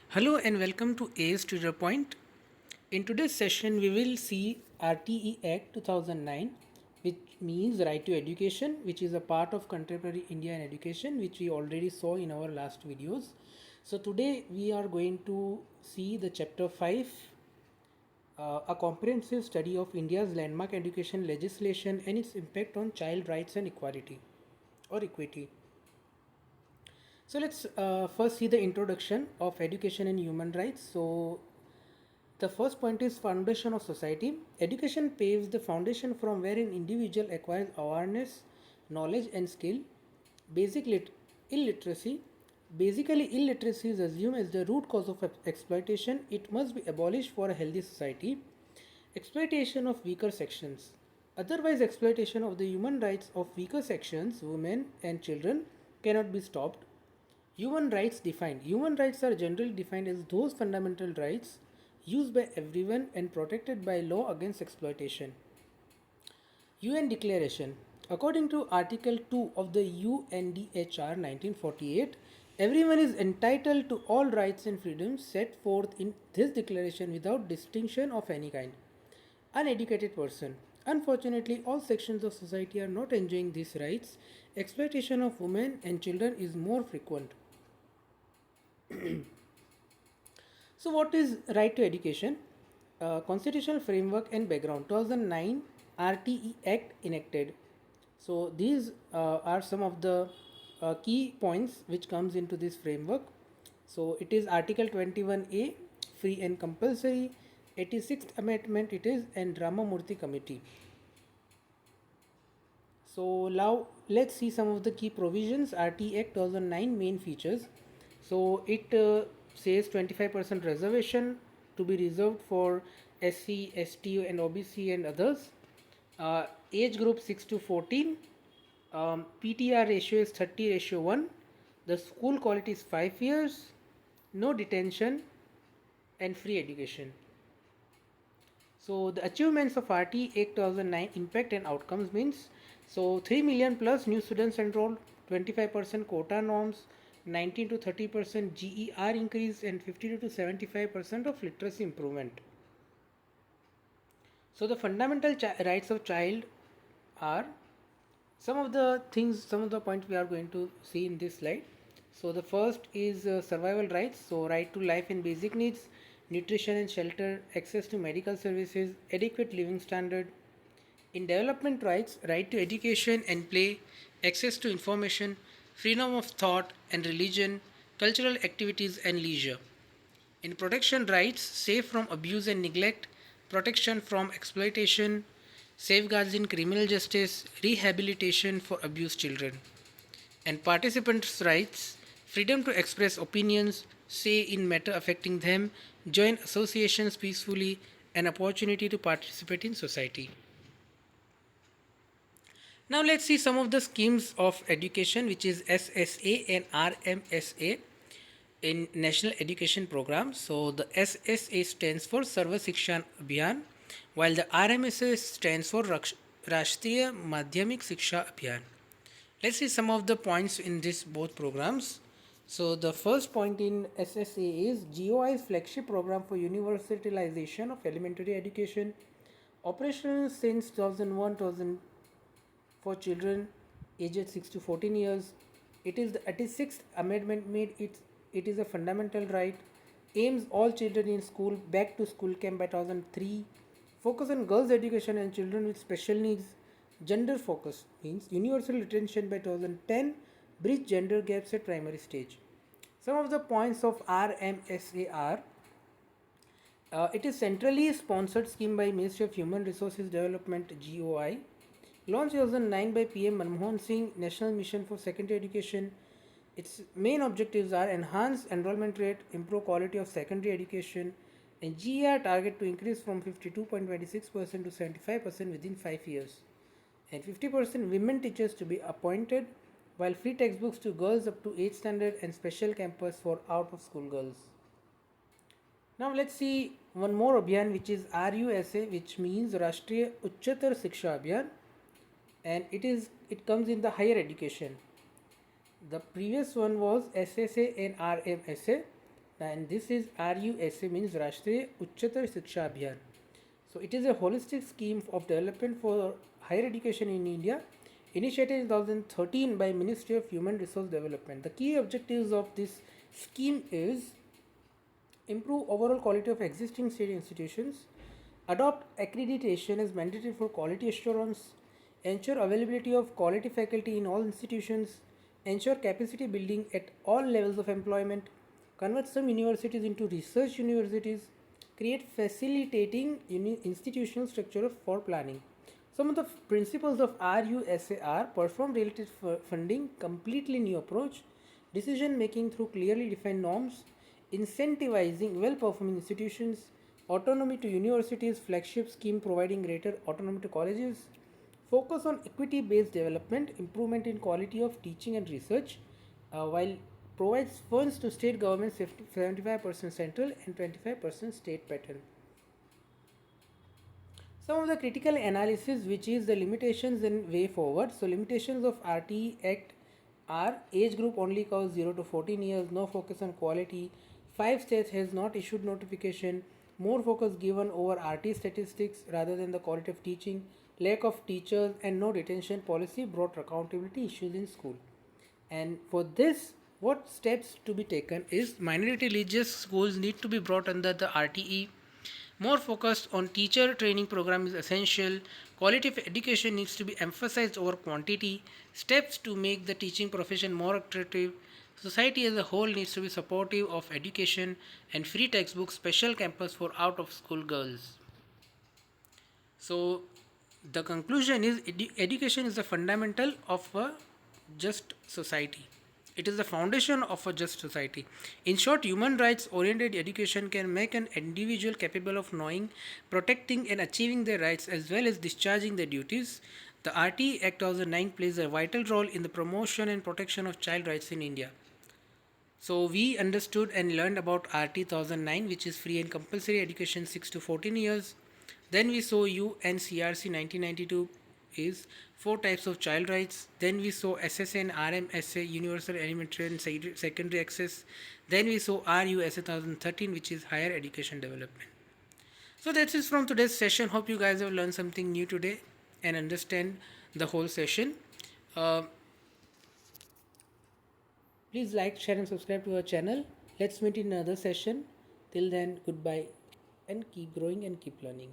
Hello and welcome to AS to the Point. In today's session, we will see RTE Act 2009, which means Right to Education, which is a part of contemporary Indian education, which we already saw in our last videos. So today we are going to see the chapter 5, a comprehensive study of India's landmark education legislation and its impact on child rights and equality or equity. So let's first see the introduction of education and human rights. So the first point is foundation of society. Education paves the foundation from where an individual acquires awareness, knowledge and skill. Illiteracy. Basically, illiteracy is assumed as the root cause of exploitation. It must be abolished for a healthy society. Exploitation of weaker sections. Otherwise, exploitation of the human rights of weaker sections, women and children, cannot be stopped. Human rights defined. Human rights are generally defined as those fundamental rights used by everyone and protected by law against exploitation. UN Declaration. According to Article 2 of the UNDHR 1948, everyone is entitled to all rights and freedoms set forth in this declaration without distinction of any kind. Uneducated person. Unfortunately, all sections of society are not enjoying these rights. Exploitation of women and children is more frequent. So, what is right to education? Constitutional framework and background. 2009 RTE Act enacted. So, these are some of the key points which comes into this framework. So, it is Article 21A, free and compulsory. 86th Amendment it is, and Ramamurthy Committee. So now let's see some of the key provisions. RTE Act 2009 main features. So it says 25% reservation to be reserved for SC, ST and OBC and others. Age group 6 to 14. PTR ratio is 30:1. The school quality is 5 years. No detention and free education. So the achievements of RTE Act 2009 impact and outcomes means, so 3 million plus new students enrolled, 25% quota norms, 19 to 30% GER increase and 52 to 75% of literacy improvement. So the fundamental rights of child are some of the things, some of the points we are going to see in this slide. So the first is survival rights. So right to life and basic needs, nutrition and shelter, access to medical services, adequate living standard. In development rights, right to education and play, access to information, freedom of thought and religion, cultural activities and leisure. In protection rights, safe from abuse and neglect, protection from exploitation, safeguards in criminal justice, rehabilitation for abused children. And participants' rights, freedom to express opinions, say in matter affecting them, join associations peacefully, and opportunity to participate in society. Now let's see some of the schemes of education, which is SSA and RMSA in National Education Program. So the SSA stands for Sarva Shiksha Abhiyan, while the RMSA stands for Rashtriya Madhyamik Shiksha Abhiyan. Let's see some of the points in this both programs. So the first point in SSA is GOI's flagship program for universalization of elementary education, operational since 2001 for children aged 6 to 14 years. It is the 86th amendment made it is a fundamental right. Aims all children in school back to school camp by 2003. Focus on girls education and children with special needs. Gender focus means universal retention by 2010. Bridge gender gaps at primary stage. Some of the points of RMSA are it is centrally sponsored scheme by Ministry of Human Resources Development GOI. Launched 2009 by PM Manmohan Singh, National Mission for Secondary Education. Its main objectives are enhance enrollment rate, improve quality of secondary education, and GER target to increase from 52.26% to 75% within 5 years, and 50% women teachers to be appointed, while free textbooks to girls up to 8th standard and special campus for out of school girls. Now let's see one more Abhiyan, which is RUSA, which means Rashtriya Uchchatar Shiksha Abhiyan, and it comes in the higher education. The previous one was SSA and RMSA. and this is RUSA, means Rashtriya Uchchatar Shiksha Abhiyan. So it is a holistic scheme of development for higher education in India, initiated in 2013 by Ministry of Human Resource Development. The key objectives of this scheme is improve overall quality of existing state institutions, adopt accreditation as mandatory for quality assurance, ensure availability of quality faculty in all institutions, ensure capacity building at all levels of employment, convert some universities into research universities, create facilitating institutional structure for planning. Some of the principles of RUSA are perform related funding, completely new approach, decision making through clearly defined norms, incentivizing well performing institutions, autonomy to universities, flagship scheme providing greater autonomy to colleges, focus on equity based development, improvement in quality of teaching and research, while provides funds to state governments 75% central and 25% state pattern. Some of the critical analysis, which is the limitations and way forward. So limitations of RTE Act are age group only covers 0 to 14 years, no focus on quality, 5 states has not issued notification, more focus given over RT statistics rather than the quality of teaching, lack of teachers and no detention policy brought accountability issues in school. And for this, what steps to be taken is minority religious schools need to be brought under the RTE. More focused on teacher training program is essential. Quality of education needs to be emphasized over quantity. Steps to make the teaching profession more attractive. Society as a whole needs to be supportive of education and free textbooks, special campus for out of school girls. So, the conclusion is education is the fundamental of a just society. It is the foundation of a just society. In short, human rights oriented education can make an individual capable of knowing, protecting, and achieving their rights as well as discharging their duties. The RTE Act 2009 plays a vital role in the promotion and protection of child rights in India. So we understood and learned about RT 2009, which is free and compulsory education 6 to 14 years. Then we saw UNCRC 1992 is 4 types of child rights. Then we saw SSA and RMSA, universal elementary and secondary access. Then we saw RUSA 2013, which is higher education development. So that's it from today's session. Hope you guys have learned something new today and understand the whole session. Please like, share, and subscribe to our channel. Let's meet in another session. Till then, goodbye and keep growing and keep learning.